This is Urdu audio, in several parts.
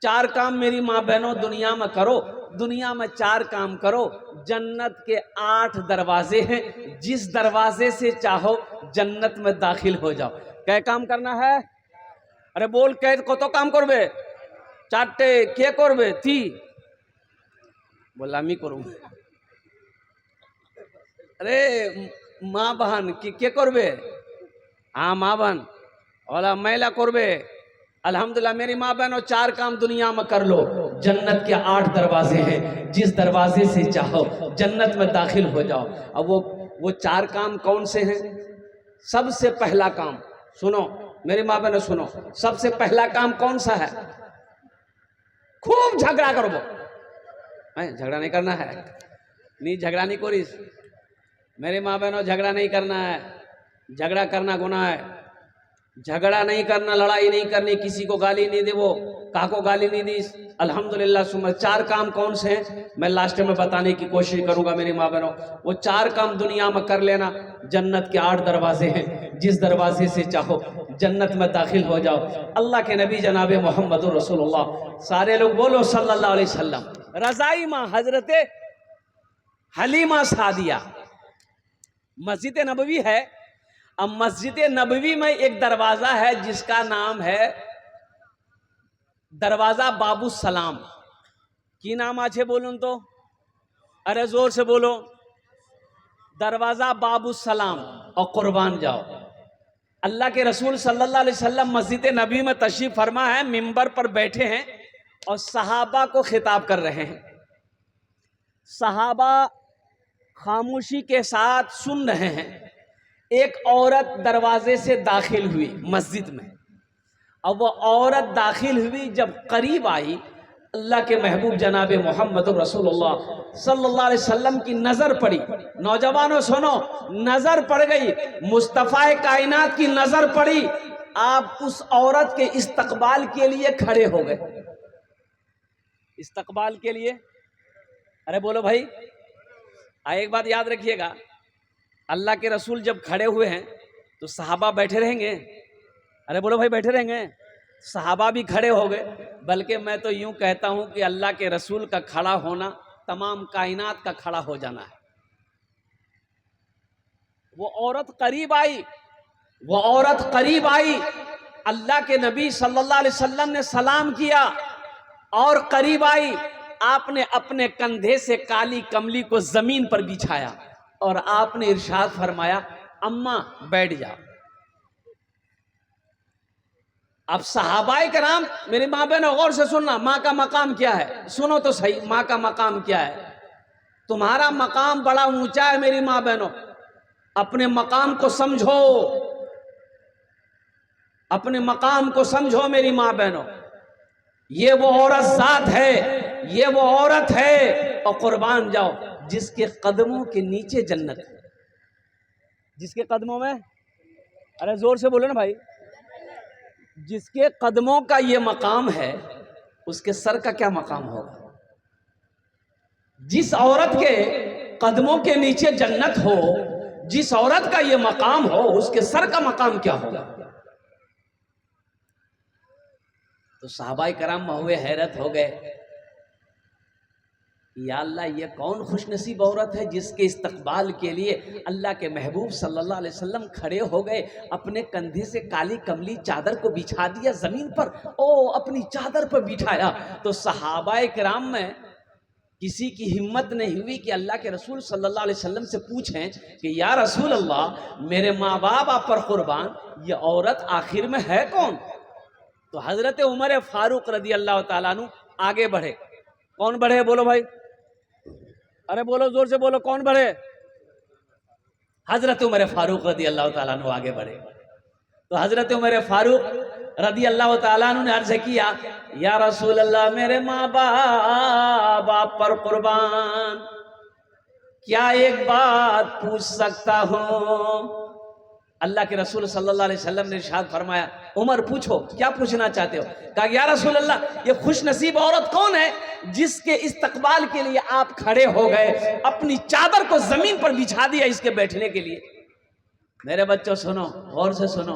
چار کام میری ماں بہنوں دنیا میں کرو، دنیا میں چار کام کرو، جنت کے 8 دروازے ہیں، جس دروازے سے چاہو جنت میں داخل ہو جاؤ۔ کیا کام کرنا ہے؟ ارے بول کت کام کربے؟ 4ٹے کے کربے؟ تی بول আমি করব। ارے ماں بہن کے کربے؟ ہاں ماں بہن اولا میلا کربے۔ الحمدللہ میری ماں بہنوں 4 کام دنیا میں کر لو، جنت کے 8 دروازے ہیں، جس دروازے سے چاہو جنت میں داخل ہو جاؤ۔ اب وہ 4 کام کون سے ہیں؟ سب سے پہلا کام سنو میری ماں بہنوں، سنو، سب سے پہلا کام کون سا ہے؟ خوب جھگڑا کرو۔ جھگڑا نہیں کرنا ہے، نہیں جھگڑا نہیں کریس میری ماں بہنوں، جھگڑا نہیں کرنا ہے، جھگڑا کرنا گناہ ہے، جھگڑا نہیں کرنا، لڑائی نہیں کرنی، کسی کو گالی نہیں دے، وہ کہا کو گالی نہیں دی۔ الحمدللہ 4 کام کون سے ہیں میں لاسٹ میں بتانے کی کوشش کروں گا میری ماں بہنوں، وہ 4 کام دنیا میں کر لینا، جنت کے 8 دروازے ہیں، جس دروازے سے چاہو جنت میں داخل ہو جاؤ۔ اللہ کے نبی جناب محمد رسول اللہ، سارے لوگ بولو صلی اللہ علیہ وسلم۔ رضائی ماں حضرت حلیمہ سعدیہ، مسجد نبوی ہے، اب مسجد نبوی میں ایک دروازہ ہے جس کا نام ہے دروازہ باب السلام۔ کی نام آچھے بولوں تو؟ ارے زور سے بولو، دروازہ باب السلام۔ اور قربان جاؤ، اللہ کے رسول صلی اللہ علیہ وسلم مسجد نبوی میں تشریف فرما ہے، منبر پر بیٹھے ہیں اور صحابہ کو خطاب کر رہے ہیں۔ صحابہ خاموشی کے ساتھ سن رہے ہیں۔ ایک عورت دروازے سے داخل ہوئی مسجد میں، اور وہ عورت داخل ہوئی، جب قریب آئی اللہ کے محبوب جناب محمد رسول اللہ صلی اللہ علیہ وسلم کی نظر پڑی۔ نوجوانوں سنو، نظر پڑ گئی، مصطفیٰ کائنات کی نظر پڑی، آپ اس عورت کے استقبال کے لیے کھڑے ہو گئے۔ استقبال کے لیے، ارے بولو بھائی، ایک بات یاد رکھیے گا، اللہ کے رسول جب کھڑے ہوئے ہیں تو صحابہ بیٹھے رہیں گے؟ ارے بولو بھائی، بیٹھے رہیں گے؟ صحابہ بھی کھڑے ہو گئے، بلکہ میں تو یوں کہتا ہوں کہ اللہ کے رسول کا کھڑا ہونا تمام کائنات کا کھڑا ہو جانا ہے۔ وہ عورت قریب آئی، وہ عورت قریب آئی، اللہ کے نبی صلی اللہ علیہ وسلم نے سلام کیا اور قریب آئی، آپ نے اپنے کندھے سے کالی کملی کو زمین پر بچھایا اور آپ نے ارشاد فرمایا اماں بیٹھ جاؤ۔ اب صحابہ کرام، میری ماں بہنوں غور سے سننا، ماں کا مقام کیا ہے؟ سنو تو صحیح، ماں کا مقام کیا ہے؟ تمہارا مقام بڑا اونچا ہے میری ماں بہنوں، اپنے مقام کو سمجھو، اپنے مقام کو سمجھو میری ماں بہنوں۔ یہ وہ عورت ذات ہے، یہ وہ عورت ہے، اور قربان جاؤ جس کے قدموں کے نیچے جنت ہے۔ جس کے قدموں میں، ارے زور سے بولو نا بھائی، جس کے قدموں کا یہ مقام ہے اس کے سر کا کیا مقام ہوگا؟ جس عورت کے قدموں کے نیچے جنت ہو، جس عورت کا یہ مقام ہو، اس کے سر کا مقام کیا ہوگا؟ تو صحابہ کرام ہوئے حیرت ہو گئے، یا اللہ یہ کون خوش نصیب عورت ہے جس کے استقبال کے لیے اللہ کے محبوب صلی اللہ علیہ وسلم کھڑے ہو گئے، اپنے کندھے سے کالی کملی چادر کو بچھا دیا زمین پر، اپنی چادر پر بٹھایا۔ تو صحابہ کرام میں کسی کی ہمت نہیں ہوئی کہ اللہ کے رسول صلی اللہ علیہ وسلم سے پوچھیں کہ یا رسول اللہ، میرے ماں باپ آپ پر قربان، یہ عورت آخر میں ہے کون؟ تو حضرت عمر فاروق رضی اللہ تعالیٰ عنہ آگے بڑھے۔ کون بڑھے بولو بھائی؟ ارے بولو زور سے بولو، کون بڑھے؟ حضرت عمر فاروق رضی اللہ تعالیٰ عنہ آگے بڑھے۔ تو حضرت عمر فاروق رضی اللہ تعالیٰ عنہ نے عرض کیا یا رسول اللہ، میرے ماں باپ آپ پر قربان، کیا ایک بات پوچھ سکتا ہوں؟ اللہ کے رسول صلی اللہ علیہ وسلم نے ارشاد فرمایا عمر پوچھو، کیا پوچھنا چاہتے ہو؟ کہا یا رسول اللہ، یہ خوش نصیب عورت کون ہے جس کے استقبال کے لیے آپ کھڑے ہو گئے، اپنی چادر کو زمین پر بچھا دیا اس کے بیٹھنے کے لیے؟ میرے بچوں سنو، غور سے سنو،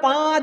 5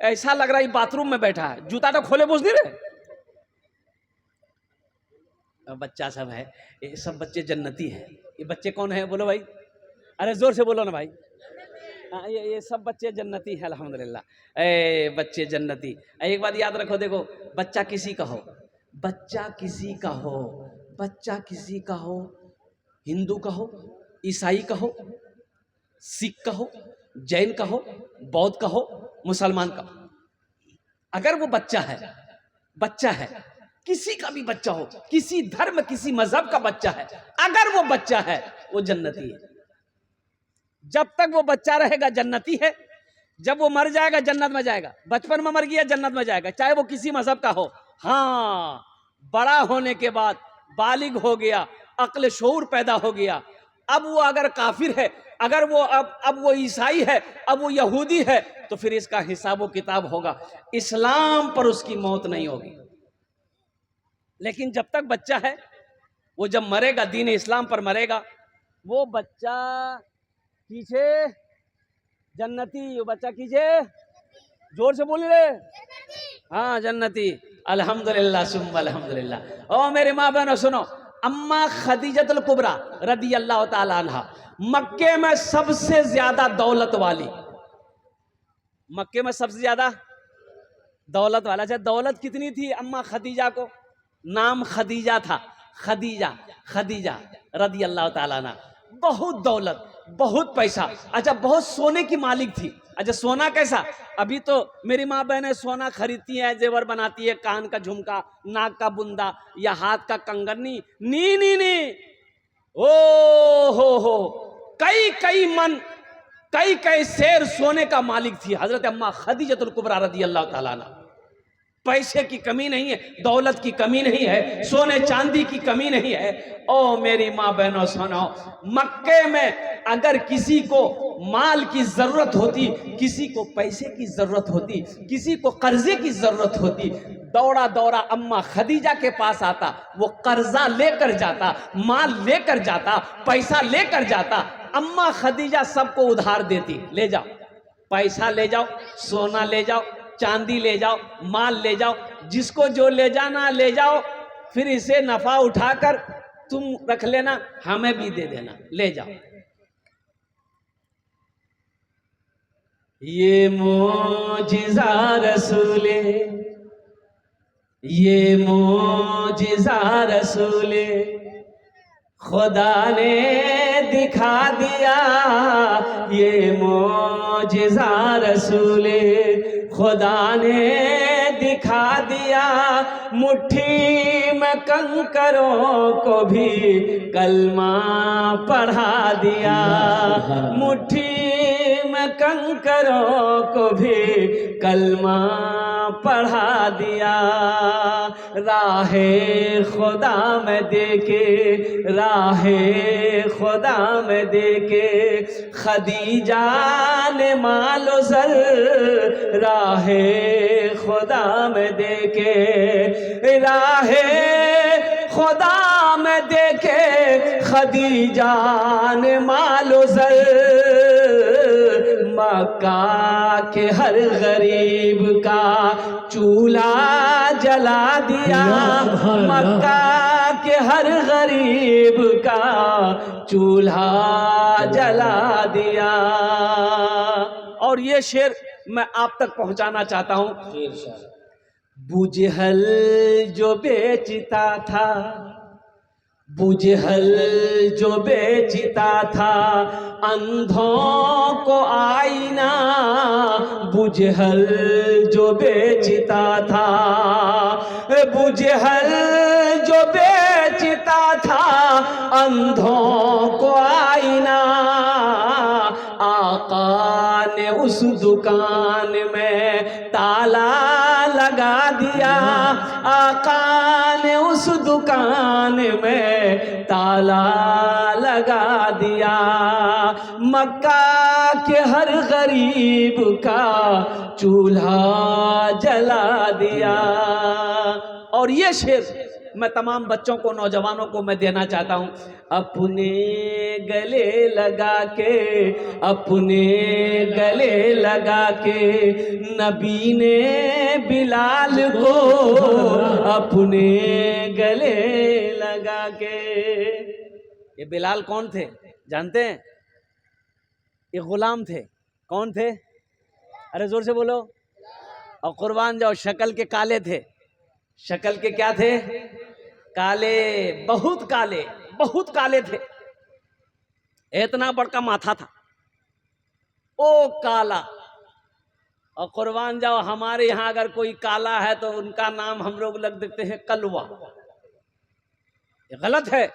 ایسا لگ رہا ہے باتھ روم میں بیٹھا ہے, جوتا تو کھولے بوجھ نہیں رہے. بچہ سب ہے, یہ سب بچے جنتی ہیں. یہ بچے کون ہیں بولو بھائی, ارے زور سے بولو نا بھائی. یہ سب بچے جنتی ہیں الحمدللہ. اے بچے جنتی. ایک بات یاد رکھو, دیکھو بچہ کسی کا ہو, بچہ کسی کا ہو, بچہ کسی کا ہو, ہندو کا ہو, عیسائی کا ہو, سکھ کا ہو, جین کا ہو, بودھ کا ہو, مسلمان کا ہو, اگر وہ بچہ ہے کسی کا بھی بچہ ہو, کسی دھرم کسی مذہب کا بچہ ہے, اگر وہ بچہ ہے وہ جنتی ہے. جب تک وہ بچہ رہے گا جنتی ہے, جب وہ مر جائے گا جنت میں جائے گا. بچپن میں مر گیا جنت میں جائے گا, چاہے وہ کسی مذہب کا ہو. ہاں, بڑا ہونے کے بعد بالغ ہو گیا, عقل شعور پیدا ہو گیا, اب وہ اگر کافر ہے, اگر وہ اب وہ عیسائی ہے, اب وہ یہودی ہے, تو پھر اس کا حساب و کتاب ہوگا. اسلام پر اس کی موت نہیں ہوگی. لیکن جب تک بچہ ہے, وہ جب مرے گا دین اسلام پر مرے گا, وہ بچہ کیجئے جنتی. وہ بچہ کیجئے, زور سے بولی رہے, ہاں جنتی. الحمدللہ ثم الحمدللہ. او میرے ماں بہنوں سنو, اما خدیجۃ الکبریٰ رضی اللہ تعالی عنہ مکے میں سب سے زیادہ دولت والی, مکے میں سب سے زیادہ دولت والا. اچھا دولت کتنی تھی اما خدیجہ کو؟ نام خدیجہ تھا, خدیجہ رضی اللہ تعالیٰ عنہ. بہت دولت, بہت پیسہ. اچھا بہت سونے کی مالک تھی. اچھا سونا کیسا؟ ابھی تو میری ماں بہنیں سونا خریدتی ہیں, زیور بناتی ہے, کان کا جھمکا, ناک کا بندہ یا ہاتھ کا کنگن. نہیں, او ہو کئی من, کئی سیر سونے کا مالک تھی حضرت اما خدیجۃ الکبریٰ رضی اللہ تعالیٰ عنہ. پیسے کی کمی نہیں ہے, دولت کی کمی نہیں ہے, سونے چاندی کی کمی نہیں ہے. او میری ماں بہنوں سنو, مکے میں اگر کسی کو مال کی ضرورت ہوتی, کسی کو پیسے کی ضرورت ہوتی, کسی کو قرضے کی ضرورت ہوتی, دوڑا اما خدیجہ کے پاس آتا, وہ قرضہ لے کر جاتا, مال لے کر جاتا, پیسہ لے کر جاتا. اما خدیجہ سب کو ادھار دیتی, لے جاؤ پیسہ, لے جاؤ سونا, لے جاؤ چاندی, لے جاؤ مال, لے جاؤ جس کو جو لے جانا لے جاؤ, پھر اسے نفع اٹھا کر تم رکھ لینا, ہمیں بھی دے دینا, لے جاؤ. یہ معجزہ رسول, یہ معجزہ رسول خدا نے دکھا دیا. یہ معجزہ رسول خدا نے دکھا دیا. مٹھی میں کنکروں کو بھی کلمہ پڑھا دیا. مٹھی میں کنکروں کو بھی کلمہ پڑھا دیا. راہ خدا میں دیکھے, راہ خدا میں دیکھے خدیجہ نے مال و زر. راہ خدا میں دیکھے, راہ خدا میں دیکھے خدیجہ نے مال و زر. مکہ کے ہر غریب کا چولہا جلا دیا. مکہ کے ہر غریب کا چولہا جلا دیا. اور یہ شعر میں آپ تک پہنچانا چاہتا ہوں. بوجہل جو بیچتا تھا, بوجہل جو بیچتا تھا اندھوں کو آئینہ. بوجہل جو بیچتا تھا, بوجہل جو بیچتا تھا اندھوں کو آئینہ. آقا نے اس دکان میں تالا لگا دیا. آقا نے اس دکان میں تالا لگا دیا. مکہ کے ہر غریب کا چولہا جلا دیا. اور یہ شعر میں تمام بچوں کو نوجوانوں کو میں دینا چاہتا ہوں. اپنے گلے لگا کے اپنے گلے لگا کے نبی نے بلال کو اپنے گلے لگا کے. یہ بلال کون تھے جانتے ہیں؟ یہ غلام تھے. کون تھے؟ ارے زور سے بولو. اور قربان جاؤ شکل کے کالے تھے. شکل کے کیا تھے؟ کالے، بہت کالے، بہت کالے تھے. اتنا بڑا ماتھا تھا او کالا. اور قربان جاؤ ہمارے یہاں اگر کوئی کالا ہے تو ان کا نام ہم لوگ لگ دیتے ہیں کلوا. یہ غلط ہے،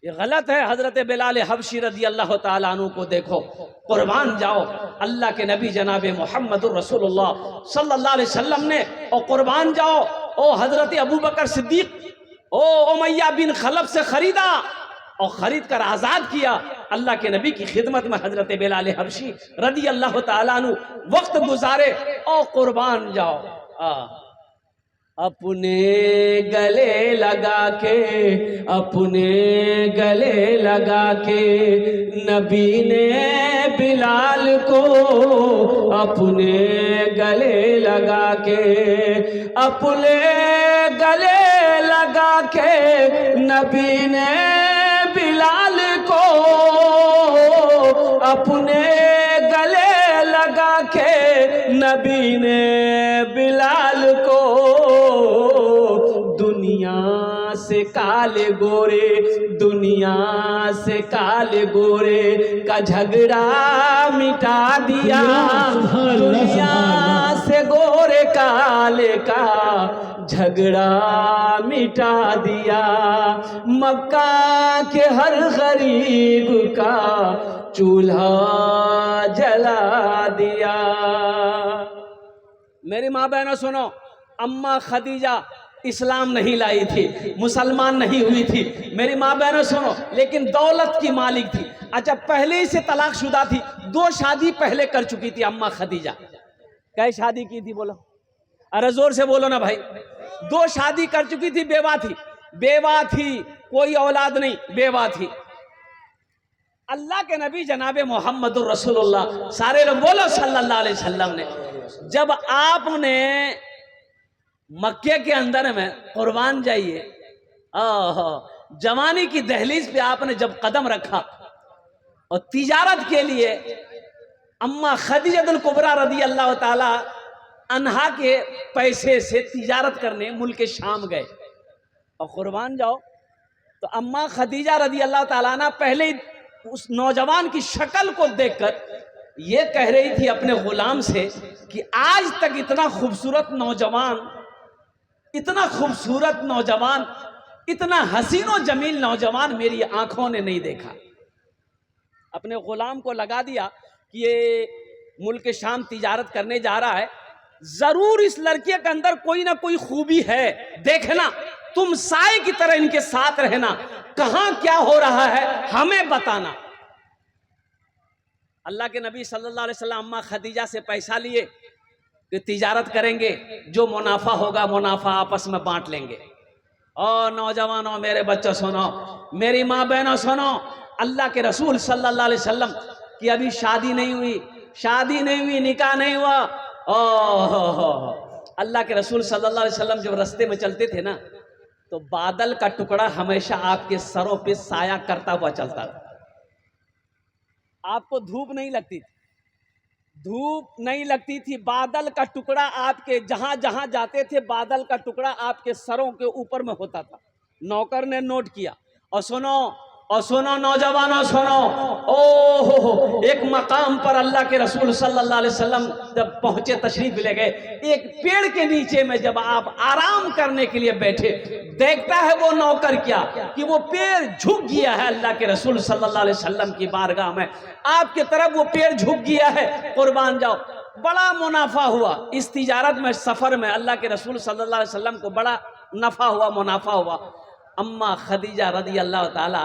یہ غلط ہے. حضرت بلال حبشی رضی اللہ تعالیٰ عنہ کو دیکھو. قربان جاؤ اللہ کے نبی جناب محمد الرسول اللہ صلی اللہ علیہ وسلم نے، اور قربان جاؤ او حضرت ابو بکر صدیق او امیہ بن خلف سے خریدا اور خرید کر آزاد کیا. اللہ کے نبی کی خدمت میں حضرت بلال حبشی رضی اللہ تعالیٰ عنہ وقت گزارے. او قربان جاؤ اپنے گلے لگا کے اپنے گلے لگا کے نبی نے بلال کو اپنے گلے لگا کے اپنے گلے لگا کے نبی نے بلال کو اپنے گلے لگا کے نبی نے بلال کو. دنیا سے کالے گورے دنیا سے کالے گورے کا جھگڑا مٹا دیا. دنیا سے گورے کالے کا جھگڑا مٹا دیا. مکہ کے ہر غریب کا چولہا جلا دیا. میری ماں بہنوں سنو، اماں خدیجہ اسلام نہیں لائی تھی، مسلمان نہیں ہوئی تھی. میری ماں بہنوں سنو، لیکن دولت کی مالک تھی. اچھا پہلے ہی سے طلاق شدہ تھی، 2 شادی پہلے کر چکی تھی اماں خدیجہ. کئی شادی کی تھی بولو؟ ارے زور سے بولو نا بھائی. 2 شادی کر چکی تھی، بیوہ تھی. بیوہ تھی، کوئی اولاد نہیں، بیوہ تھی. اللہ کے نبی جناب محمد الرسول اللہ سارے لوگ بولو صلی اللہ علیہ وسلم نے جب آپ نے مکے کے اندر میں قربان جائیے جوانی کی دہلیز پہ آپ نے جب قدم رکھا اور تجارت کے لیے اماں خدیجہ الکبریٰ رضی اللہ تعالی عنہا کے پیسے سے تجارت کرنے ملک شام گئے. اور قربان جاؤ تو اماں خدیجہ رضی اللہ تعالیٰ عنہ پہلے اس نوجوان کی شکل کو دیکھ کر یہ کہہ رہی تھی اپنے غلام سے کہ آج تک اتنا خوبصورت نوجوان، اتنا خوبصورت نوجوان، اتنا حسین و جمیل نوجوان میری آنکھوں نے نہیں دیکھا. اپنے غلام کو لگا دیا کہ یہ ملک شام تجارت کرنے جا رہا ہے، ضرور اس لڑکے کے اندر کوئی نہ کوئی خوبی ہے، دیکھنا، تم سائے کی طرح ان کے ساتھ رہنا، کہاں کیا ہو رہا ہے ہمیں بتانا. اللہ کے نبی صلی اللہ علیہ وسلم اماں خدیجہ سے پیسہ لیے کہ تجارت کریں گے، جو منافع ہوگا منافع آپس میں بانٹ لیں گے. اور نوجوانوں، میرے بچوں سنو، میری ماں بہنوں سنو، اللہ کے رسول صلی اللہ علیہ وسلم کی ابھی شادی نہیں ہوئی، نکاح نہیں ہوا. اللہ کے رسول صلی اللہ علیہ وسلم جب رستے میں چلتے تھے نا تو بادل کا ٹکڑا ہمیشہ آپ کے سروں پہ سایہ کرتا ہوا چلتا تھا. آپ کو دھوپ نہیں لگتی تھی، بادل کا ٹکڑا آپ کے جہاں جہاں جاتے تھے بادل کا ٹکڑا آپ کے سروں کے اوپر میں ہوتا تھا. نوکر نے نوٹ کیا. اور سنو نوجوانوں سنو، ایک مقام پر اللہ کے رسول صلی اللہ علیہ وسلم جب پہنچے، تشریف لے گئے، ایک پیڑ کے نیچے میں جب آپ آرام کرنے کے لیے بیٹھے، دیکھتا ہے وہ نوکر کیا کہ وہ پیڑ جھک گیا ہے. اللہ کے رسول صلی اللہ علیہ وسلم کی بارگاہ میں آپ کی طرف وہ پیڑ جھک گیا ہے. قربان جاؤ، بڑا منافع ہوا اس تجارت میں، سفر میں اللہ کے رسول صلی اللہ علیہ وسلم کو بڑا نفع ہوا، منافع ہوا. اماں خدیجہ رضی اللہ تعالی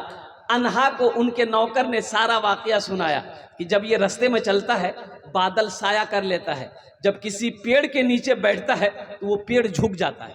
عنہا کو ان کے نوکر نے سارا واقعہ سنایا کہ جب یہ رستے میں چلتا ہے بادل سایہ کر لیتا ہے، جب کسی پیڑ کے نیچے بیٹھتا ہے تو وہ پیڑ جھک جاتا ہے.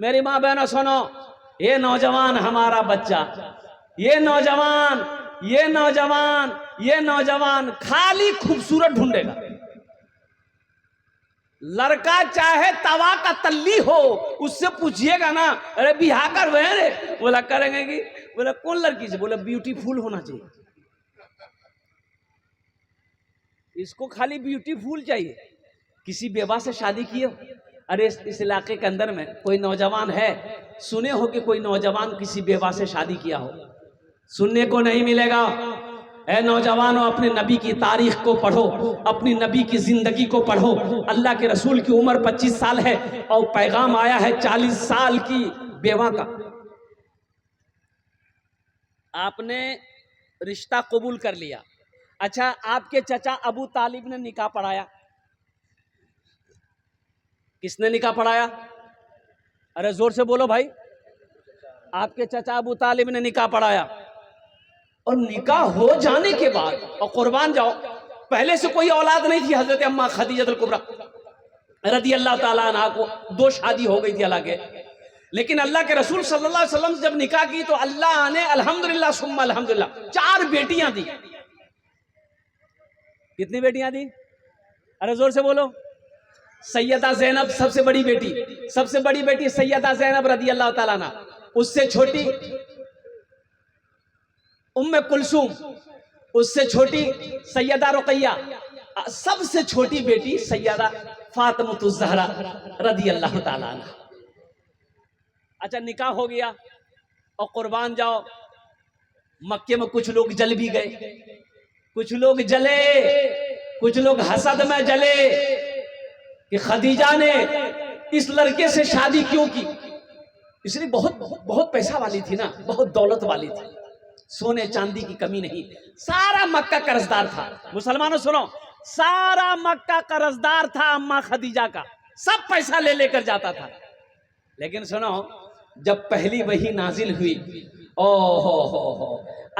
میری ماں بہنوں سنو، یہ نوجوان ہمارا بچہ، یہ نوجوان خالی خوبصورت ڈھونڈے گا. لڑکا چاہے توا کا تلی ہو، اس سے پوچھئے گا نا ارے بیاہ کر رہے، بولا کریں گے کہ بولا کون لڑکی سے، بولا بیوٹیفل ہونا چاہیے. اس کو خالی بیوٹیفل چاہیے. کسی بیوہ سے شادی کیے ہو؟ ارے اس علاقے کے اندر میں کوئی نوجوان ہے، سنے ہو کہ کوئی نوجوان کسی بیوہ سے شادی کیا ہو؟ سننے کو نہیں ملے گا. اے نوجوانوں، اپنے نبی کی تاریخ کو پڑھو، اپنی نبی کی زندگی کو پڑھو. اللہ کے رسول کی عمر 25 سال ہے اور پیغام آیا ہے 40 سال کی بیوہ کا. آپ نے رشتہ قبول کر لیا. اچھا، آپ کے چچا ابو طالب نے نکاح پڑھایا. کس نے نکاح پڑھایا؟ ارے زور سے بولو بھائی. آپ کے چچا ابو طالب نے نکاح پڑھایا. اور نکاح ہو جانے کے بعد، اور قربان جاؤ، پہلے سے کوئی اولاد نہیں تھی. حضرت اماں خدیجہ الکبریٰ رضی اللہ تعالیٰ عنہ کو 2 شادی ہو گئی تھی حالانکہ، لیکن اللہ کے رسول صلی اللہ علیہ وسلم سے جب نکاح کی تو اللہ نے الحمدللہ ثم الحمدللہ 4 بیٹیاں دی. کتنی بیٹیاں دی؟ ارے زور سے بولو. سیدہ زینب سب سے بڑی بیٹی سیدہ زینب رضی اللہ تعالیٰ عنہ. اس سے چھوٹی ام کلثوم، اس سے چھوٹی سیدہ رقیہ، سب سے چھوٹی بیٹی سیدہ فاطمۃ الزہرا رضی اللہ تعالیٰ عنہ. اچھا، نکاح ہو گیا اور قربان جاؤ، مکے میں کچھ لوگ جل بھی گئے، کچھ لوگ جلے، کچھ لوگ حسد میں جلے کہ خدیجہ نے اس لڑکے سے شادی کیوں کی. اس لیے بہت پیسہ والی تھی نا، بہت دولت والی تھی، سونے چاندی کی کمی نہیں. سارا مکہ قرضدار تھا. مسلمانوں سنو، سارا مکہ قرضدار تھا اماں خدیجہ کا، سب پیسہ لے کر جاتا تھا. لیکن سنو، جب پہلی وحی نازل ہوئی،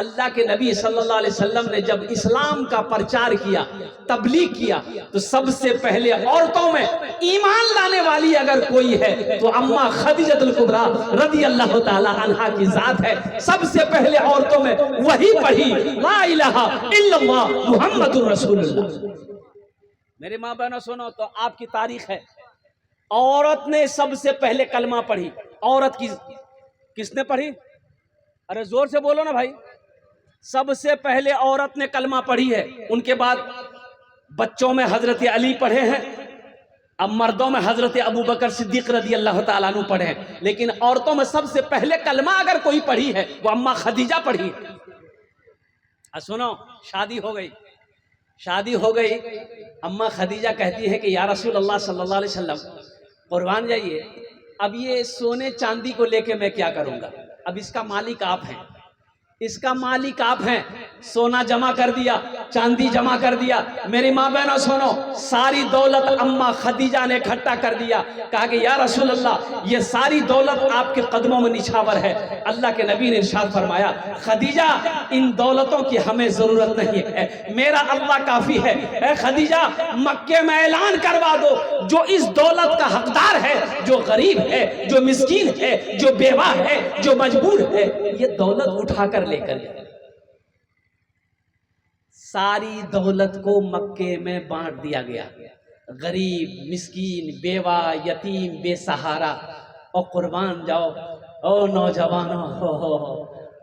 اللہ کے نبی صلی اللہ علیہ وسلم نے جب اسلام کا پرچار کیا، تبلیغ کیا، تو سب سے پہلے عورتوں میں ایمان لانے والی اگر کوئی ہے تو اماں خدیجہ الکبریٰ رضی اللہ تعالی عنہا کی ذات ہے. سب سے پہلے عورتوں میں وہی پڑھی لا الہ الا اللہ محمد رسول اللہ. میرے ماں بہنوں سنو، تو آپ کی تاریخ ہے، عورت نے سب سے پہلے کلمہ پڑھی. عورت کی کس نے پڑھی؟ ارے زور سے بولو نا بھائی. سب سے پہلے عورت نے کلمہ پڑھی ہے. ان کے بعد بچوں میں حضرت علی پڑھے ہیں، اب مردوں میں حضرت ابو بکر صدیق رضی اللہ تعالیٰ عنہ پڑھے ہیں. لیکن عورتوں میں سب سے پہلے کلمہ اگر کوئی پڑھی ہے وہ اماں خدیجہ پڑھی. سنو، شادی ہو گئی. اماں خدیجہ کہتی ہے کہ یا رسول اللہ صلی اللہ علیہ وسلم، قربان جائیے، اب یہ سونے چاندی کو لے کے میں کیا کروں گا؟ اب اس کا مالک آپ ہیں. سونا جمع کر دیا، چاندی جمع کر دیا. میری ماں بہنوں سنو، ساری دولت اماں خدیجہ نے اکٹھا کر دیا. کہا کہ یا رسول اللہ، یہ ساری دولت آپ کے قدموں میں نچھاور ہے. اللہ کے نبی نے ارشاد فرمایا، خدیجہ ان دولتوں کی ہمیں ضرورت نہیں ہے، میرا اللہ کافی ہے. اے خدیجہ، مکے میں اعلان کروا دو، جو اس دولت کا حقدار ہے، جو غریب ہے، جو مسکین ہے، جو بیوہ ہے، جو مجبور ہے، یہ دولت اٹھا کر لے کر جائے. ساری دولت کو مکے میں بانٹ دیا گیا، غریب، مسکین، بیوہ، یتیم، بے سہارا. اور قربان جاؤ او نوجوانوں،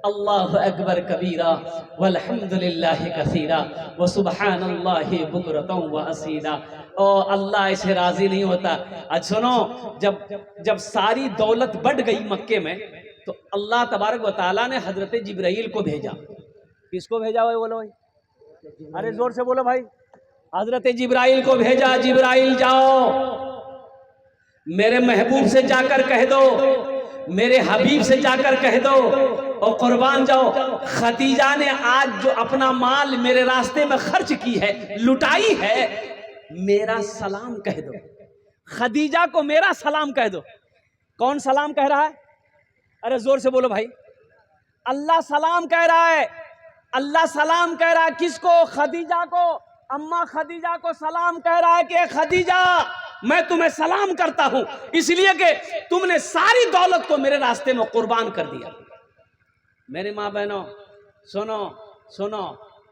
اللہ اکبر کبیرہ والحمدللہ کثیرہ وسبحان اللہ بکرۃ واصیلا. اور اللہ اسے راضی نہیں ہوتا. اچھا سنو، جب ساری دولت بڑھ گئی مکے میں تو اللہ تبارک و تعالیٰ نے حضرت جبرائیل کو بھیجا. کس کو بھیجا بولو بھائی؟ ارے زور سے بولو بھائی. حضرت جبرائیل کو بھیجا. جبرائیل جاؤ، میرے محبوب سے جا کر کہہ دو، میرے حبیب سے جا کر کہہ دو، اور قربان جاؤ، خدیجہ نے آج جو اپنا مال میرے راستے میں خرچ کی ہے، لٹائی ہے، میرا سلام کہہ دو. خدیجہ کو میرا سلام کہہ دو. کون سلام کہہ رہا ہے؟ ارے زور سے بولو بھائی. اللہ سلام کہہ رہا ہے. اللہ سلام کہہ رہا ہے. کس کو؟ خدیجہ کو. اماں خدیجہ کو سلام کہہ رہا ہے کہ خدیجہ، میں تمہیں سلام کرتا ہوں اس لیے کہ تم نے ساری دولت کو میرے راستے میں قربان کر دیا۔ میری ماں بہنوں سنو سنو،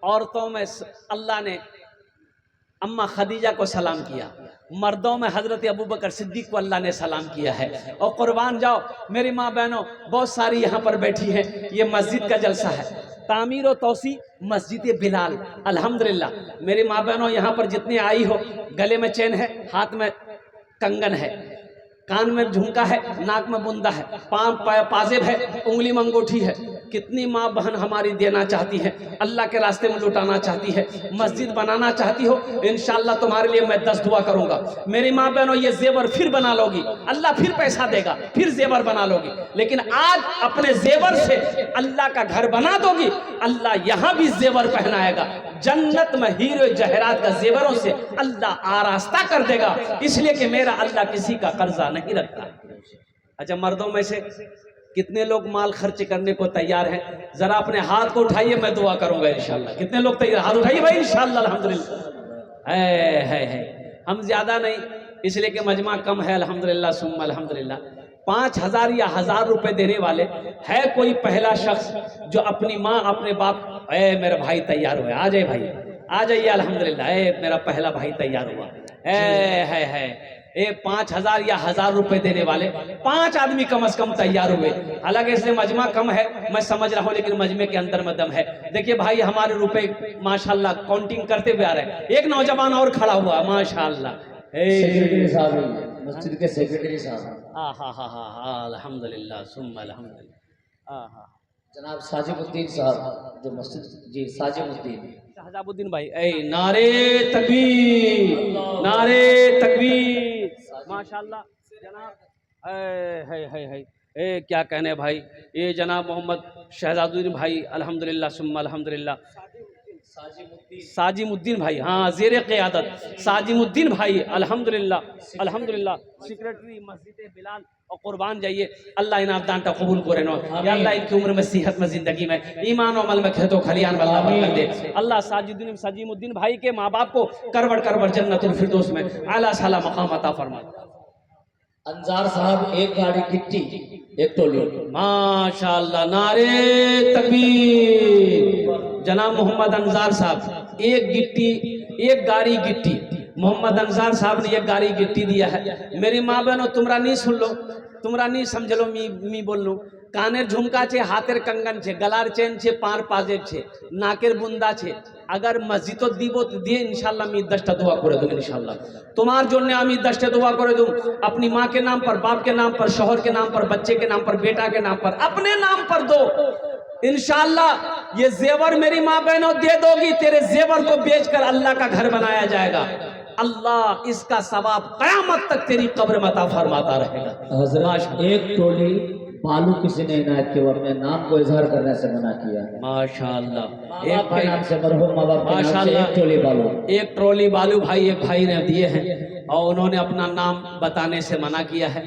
عورتوں میں اللہ نے اماں خدیجہ کو سلام کیا، مردوں میں حضرت ابوبکر صدیق کو اللہ نے سلام کیا ہے۔ اور قربان جاؤ میری ماں بہنوں، بہت ساری یہاں پر بیٹھی ہیں، یہ مسجد کا جلسہ ہے، تعمیر و توسیع مسجد بلال، الحمدللہ۔ میری ماں بہنوں یہاں پر جتنے آئی ہو، گلے میں چین ہے، ہاتھ میں کنگن ہے، کان میں جھمکا ہے، ناک میں بندہ ہے، پاؤں پازیب ہے، انگلی میں انگوٹھی ہے۔ کتنی ماں بہن ہماری دینا چاہتی ہے، اللہ کے راستے میں لٹانا چاہتی ہے، مسجد بنانا چاہتی ہو، انشاءاللہ تمہارے لیے میں 10 دعا کروں گا۔ میری ماں بہنوں یہ زیور پھر بنا لو گی، اللہ پھر پیسہ دے گا، پھر زیور بنا لو گی، لیکن آج اپنے زیور سے اللہ کا گھر بنا دو گی، اللہ یہاں بھی زیور پہنائے گا، جنت میں ہیرے جہرات کا زیوروں سے اللہ آراستہ کر دے گا، اس لیے کہ میرا اللہ کسی کا قرضہ نہیں رکھتا۔ اچھا مردوں میں سے کتنے لوگ مال خرچ کرنے کو تیار ہیں؟ ذرا اپنے ہاتھ کو اٹھائیے، میں دعا کروں گا انشاءاللہ۔ کتنے لوگ تیار؟ ہاتھ اٹھائیے بھائی انشاءاللہ الحمدللہ۔ ہے ہم زیادہ نہیں، اس لیے کہ مجمع کم ہے الحمدللہ ثم الحمدللہ۔ 5000 یا 1000 روپے دینے والے ہے کوئی پہلا شخص جو اپنی ماں اپنے باپ، اے میرا بھائی تیار ہوئے، آ جائے بھائی آ جائیے الحمدللہ، اے میرا پہلا بھائی تیار ہوا ہے 5000 یا 1000 روپے دینے والے 5 آدمی کم از کم تیار ہوئے۔ حالانکہ اس لیے مجمع کم ہے میں سمجھ رہا ہوں، لیکن مجمع کے اندر میں دم ہے۔ دیکھیے بھائی ہمارے روپے ماشاءاللہ کاؤنٹنگ کرتے ہوئے آ رہے ہیں۔ ایک نوجوان اور کھڑا ہوا ماشاءاللہ، سیکریٹری صاحب، مسجد کے سیکریٹری صاحب، الحمدللہ ثم الحمدللہ، جناب ساجد الدین صاحب جو مسجد، جی ساجد الدین شہزاب الدین بھائی، اے نعرے تکبیر، نعرے تکبیر، ماشاءاللہ جناب، اے کیا کہنے بھائی، یہ جناب محمد شہزاد الدین بھائی الحمدللہ ثم الحمدللہ، ساجم الدین بھائی، ہاں زیر قیادت ساجم الدین بھائی الحمدللہ الحمدللہ، سیکریٹری مسجد بلال۔ اور قربان جائیے اللہ انعام دانتا قبول کرے نو، یا اللہ ان کی عمر میں صحت میں زندگی میں ایمان و عمل میں کھیتوں کھلیان میں اللہ برکت دے۔ اللہ ساجم الدین بھائی کے ماں باپ کو کروڑ کروڑ جنت الفردوس میں اعلیٰ سالا مقام عطا فرما۔ انصار صاحب ایک گاڑی گٹی ایک ٹولی، ماشاءاللہ نعرے تکبیر، جناب محمد انصار صاحب ایک گٹی ایک گاڑی گٹی، محمد انصار صاحب نے ایک گاڑی گٹی دیا ہے۔ میری ماں بہنوں تمرا نہیں سن لو، تمرا نہیں سمجھ لو، می بول لوں، کانر جھمکا چھے، ہاتر کنگن چھے، گلار چین چھے، پار پازیب چھے، ناکر بندہ چھے، اگر مسجد دیبو دیے انشاءاللہ می 10টা دعا کرے دوں انشاءاللہ تمہار جننے আমি 10টা دعا کرے دوں، اپنی ماں کے نام پر، باپ کے نام پر، شوہر کے نام پر، بچے کے نام پر، بیٹا کے نام پر، اپنے نام پر دو انشاءاللہ۔ یہ زیور میری ماں بہنوں دے دو گی، تیرے زیور کو بیچ کر اللہ کا گھر بنایا جائے گا، اللہ اس کا ثواب قیامت تک تیری قبر میں عطا فرماتا رہے گا۔ حضرت ایک ٹولی بالو کسی نے عنایت کے وقت میں نام کو اظہار کرنے سے منع کیا ہے، ماشاءاللہ ایک بھائی نام سے مرحوم ماں باپ کے نام سے ایک ٹولی بالو، ایک ٹرولی بالو بھائی ایک بھائی نے دیے ہیں اور انہوں نے اپنا نام بتانے سے منع کیا ہے۔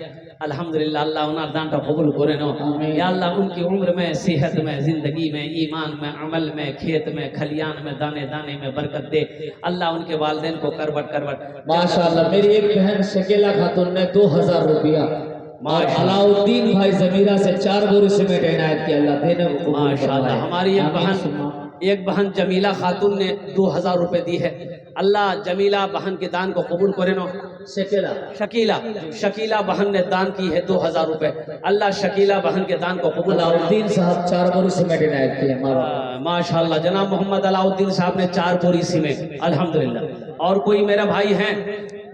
الحمدللہ اللہ انہاں دانتا قبول کرے نو، یا اللہ ان کی عمر میں، صحت میں، زندگی میں، ایمان میں، عمل میں، کھیت میں، کھلیان میں، دانے دانے میں برکت دے اللہ، ان کے والدین کو کروٹ کروٹ۔ ماشاءاللہ میری ایک بہن شکیلہ خاتون نے 2000 روپیہ اور علاؤالدین بھائی زمیرہ سے 4 بوری سیمنٹ عنایت کی، اللہ دینے کو قبول ماشاءاللہ فرمائے۔ ہماری ایک بہن جمیلہ خاتون نے 2000 روپے دی ہے، اللہ جمیلہ بہن کے دان کو قبول کرے نو۔ شکیلہ بہن نے دان کی ہے 2000 روپے، اللہ شکیلہ بہن کے دان کو قبول کرے۔ علاؤالدین صاحب 4 بوری سیمنٹ عنایت کی ہے ماشاءاللہ جناب محمد علاؤالدین صاحب نے 4 بوری سیمنٹ الحمدللہ۔ اور کوئی میرا بھائی ہیں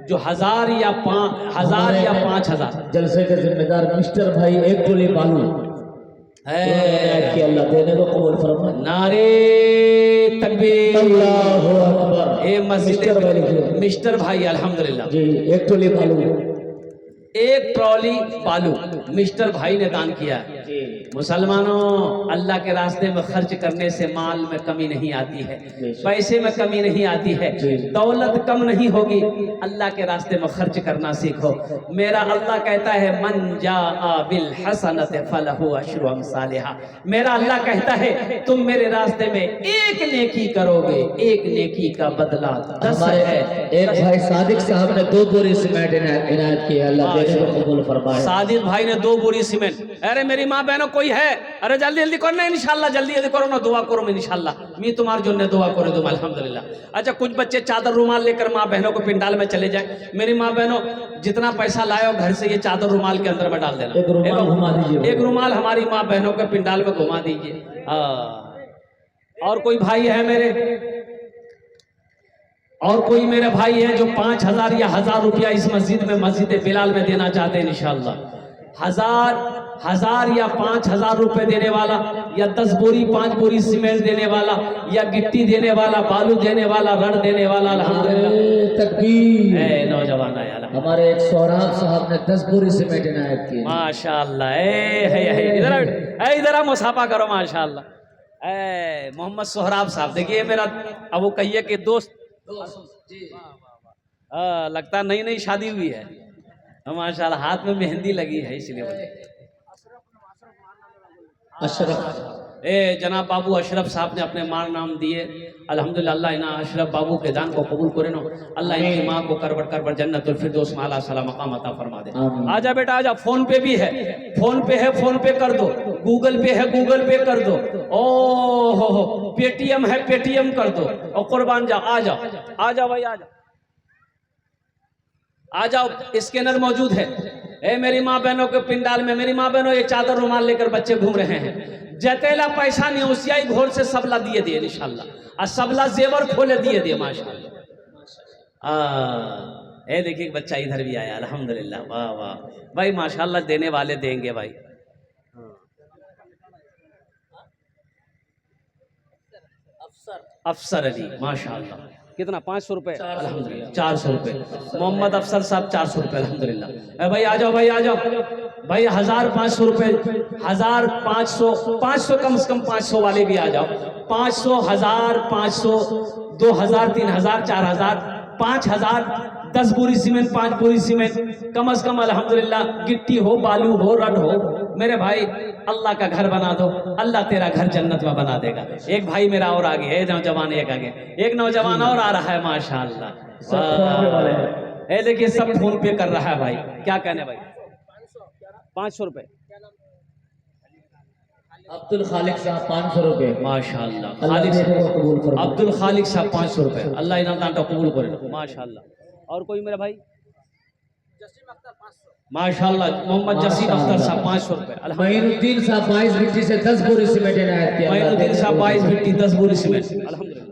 جو 1000 یا 5000 جلسے کے ذمہ دار مسٹر بھائی ایک ٹولی بالو کہ اللہ دینے کو قبول فرمائے۔ نعرے تکبیر، اللہ اکبر، اے مسجد مسٹر بھائی الحمدللہ، جی ایک ٹولی بالو، ایک ٹرالی بالو مسٹر بھائی نے دان کیا ہے۔ جی مسلمانوں اللہ کے راستے میں خرچ کرنے سے مال میں کمی نہیں آتی ہے، پیسے میں کمی نہیں آتی ہے، دولت کم نہیں ہوگی، اللہ کے راستے میں خرچ کرنا سیکھو۔ میرا اللہ کہتا ہے من جاء بالحسنۃ فلہ عشر امثالھا، میرا اللہ کہتا ہے تم میرے راستے میں ایک نیکی کرو گے، ایک نیکی کا بدلہ 10 ہمارے ہے۔ ایک بھائی صادق صاحب نے 2 بوری سیمنٹ عنایت کی، اللہ دینے کو قبول فرمائے۔ صادق بھائی نے 2 بوری سیمنٹ، ارے میری ماں بہنوں کوئی ہے، ارے جلدی جلدی کرنا انشاءاللہ، جلدی جلدی کرو نا، دعا کرو انشاءاللہ، میں تمہارے جن دعا کرو تم الحمدللہ۔ اچھا کچھ بچے چادر رومال لے کر ماں بہنوں کو پنڈال میں چلے جائیں، میری ماں بہنوں جتنا پیسہ لائے ہو گھر سے یہ چادر رومال کے اندر میں ڈال دینا، ایک رومال گھما دیجیے، ایک رومال ہماری ماں بہنوں کے پنڈال میں گھما دیجیے۔ اور کوئی بھائی ہے میرے، اور کوئی میرے بھائی ہیں جو 5000 یا 1000 روپیہ اس مسجد میں، مسجد بلال میں دینا چاہتے ہیں انشاءاللہ، 1000 یا 5000 روپے دینے والا، یا 10 بوری 5 بوری سیمنٹ دینے والا، یا گٹی دینے والا، بالو دینے والا، رڑ دینے والا، الحمدللہ۔ تکبیر۔ اے نوجوان آیا الحمدللہ، ہمارے ایک سہراب صاحب نے 10 بوری سیمنٹ عنایت کی۔ ماشاءاللہ، ادھر مصافحہ کرو ماشاءاللہ۔ اے محمد سہراب صاحب، دیکھیے میرا ابو کہیے کہ دوست، لگتا نئی نئی شادی ہوئی ہے ماشاءاللہ، ہاتھ میں مہندی لگی ہے اس لیے۔ اشرف جناب بابو اشرف صاحب نے اپنے ماں نام دیے، الحمدللہ، اللہ انہاں اشرف بابو کے دان کو قبول کرے نو، اللہ ان کی ماں کو کربٹ جنت الفردوس میں اعلیٰ صلاح مقام عطا فرما دے۔ آجا بیٹا آجا، فون پے بھی ہے، فون پے ہے، فون پے کر دو، گوگل پے ہے، گوگل پے کر دو، پے ٹی ایم ہے، پے ٹی ایم کر دو، اور قربان جا آجا آجا بھائی آجا آجاؤ، اسکینر موجود ہے۔ اے میری ماں بہنوں کے پنڈال میں، میری ماں بہنوں یہ چادر رومال لے کر بچے گھوم رہے ہیں، جتیلا پیسہ نہیں اسیائی گھور سے سبلا دیے دیے انشاءاللہ، اور سبلا زیور کھولے دیے دیے ماشاءاللہ۔ اے دیکھیں بچہ ادھر بھی آیا الحمدللہ، واہ واہ بھائی ماشاءاللہ، دینے والے دیں گے بھائی۔ افسر علی ماشاءاللہ، کتنا 500 روپے الحمدللہ، 400 روپے محمد افسر صاحب، 400 روپے الحمدللہ۔ اے بھائی آجاؤ، بھائی آجاؤ بھائی، 1500 روپے، 1500 کم سے کم 500 والے بھی آجاؤ، 500 1500 2000 3000 4000 5000 10 بوری سیمنٹ، 5 بوری سیمنٹ کم از کم الحمدللہ، گٹی ہو، بالو ہو، رڈ ہو، میرے بھائی اللہ کا گھر بنا دو، اللہ تیرا گھر جنت میں بنا دے گا۔ ایک بھائی میرا اور آگے ہے، نوجوان ایک آگے، ایک نوجوان اور آ رہا ہے ماشاءاللہ۔ اے دیکھیں سب فون پے کر رہا ہے بھائی، کیا کہنے بھائی؟ 500 روپے عبد الخالق صاحب 500 روپے، ماشاءاللہ، اللہ دینے کو قبول فرمائے۔ عبد الخالق صاحب 500 روپے، اللہ انہاں دانتا قبول کرے ماشاءاللہ۔ اور کوئی میرا بھائی؟ ماشاءاللہ، محمد جسیم اختر صاحب 500 روپے، معین الدین صاحب 22 بھٹی سے 10 بوری سیمنٹ عنایت کی، معین الدین صاحب 22 بھٹی 10 بوری سیمنٹ الحمدللہ۔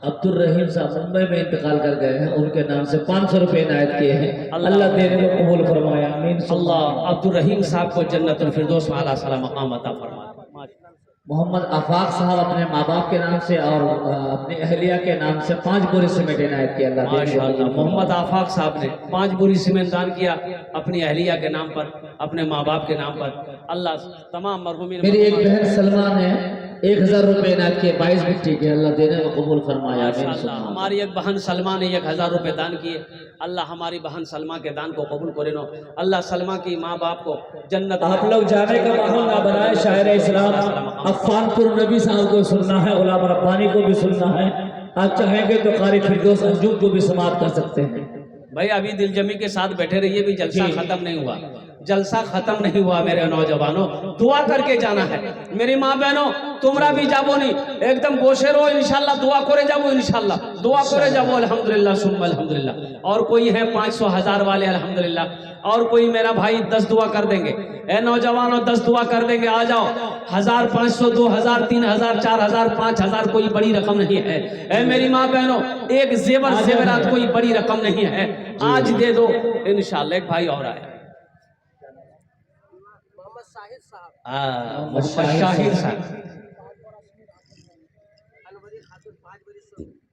عبد الرحیم صاحب ممبئی میں انتقال کر گئے ہیں، ان کے نام سے 500 روپے عنایت کیے ہیں، اللہ دینے کو قبول فرمائے، آمین۔ اللہ عبد الرحیم صاحب کو جنت الفردوس میں اعلیٰ صلاح مقام عطا فرما دے۔ محمد آفاق صاحب اپنے ماں باپ کے نام سے اور اپنی اہلیہ کے نام سے 5 بوری سیمنٹ عنایت کی، اللہ دینے کو ماشاءاللہ، محمد آفاق صاحب نے 5 بوری سیمنٹ دان کیا اپنی اہلیہ کے نام پر، اپنے ماں باپ کے نام پر، اللہ تمام مرحومین۔ میری ایک بہن سلمہ نے 1000 روپے عنایت کیے 22 بھٹی کے، اللہ دینے کو قبول فرمایا، آمین۔ ماشاءاللہ، ہماری ایک بہن سلمہ نے 1000 روپے دان کیے، اللہ ہماری بہن سلمہ کے دان کو قبول کرے نو، اللہ سلمہ کی ماں باپ کو جنت۔ آپ لوگ جانے کا ماحول نہ بنائے، شاعر اسلام عفان پور نبی صاحب کو سننا ہے، علامہ ربانی کو بھی سننا ہے، آپ چاہیں گے تو قاری فردوس انجم کو بھی سماعت کر سکتے ہیں۔ بھائی ابھی دل جمی کے ساتھ بیٹھے رہیے، بھی جلسہ ختم نہیں ہوا، جلسہ ختم نہیں ہوا میرے نوجوانوں، دعا کر کے جانا ہے میری ماں بہنوں، تمرا بھی جابو نہیں، ایک دم گوشے رو انشاءاللہ، دعا کرے جابو انشاءاللہ، دعا کرے جابو الحمدللہ ثم الحمدللہ۔ اور کوئی ہے 500 1000 والے الحمدللہ، اور کوئی میرا بھائی 10 دعا کر دیں گے، اے نوجوانوں 10 دعا کر دیں گے، آ جاؤ، 1000 500 2000 3000 4000 5000 کوئی بڑی رقم نہیں ہے، اے میری ماں بہنوں ایک زیورات کوئی بڑی رقم نہیں ہے، آج دے دو انشاءاللہ۔ ایک بھائی اور آئے، محمد شاہد صاحب،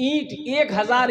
1000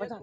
50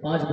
5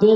2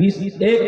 1